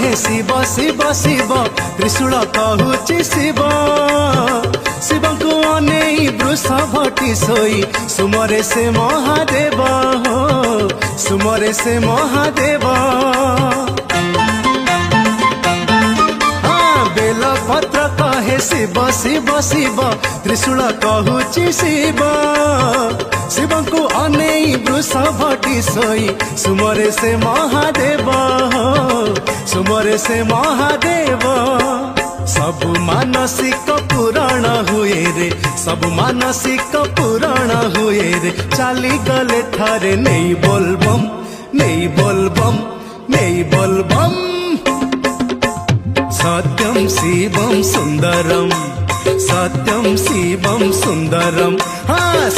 कहे शिव शिव शिव त्रिशूल कहूची शिव शिव को अनेई वृषभटी सोई सुमरे से महादेव सुमरे से महादेव बेलपत्र कहे शिव शिव शिव त्रिशूल कहूची शिव शिव को अनेई वृषभटी सोई सुमरे से महादेव सुमरे से महादेव सब मानसिक पुराण हुए रे सब मानसिक पुराण हुए रे चाली गले थारे नहीं बोलबम नहीं बोलबम नहीं बोलबम सत्यम शिवम सुंदरम सत्यम शिवम सुंदरम हाँ।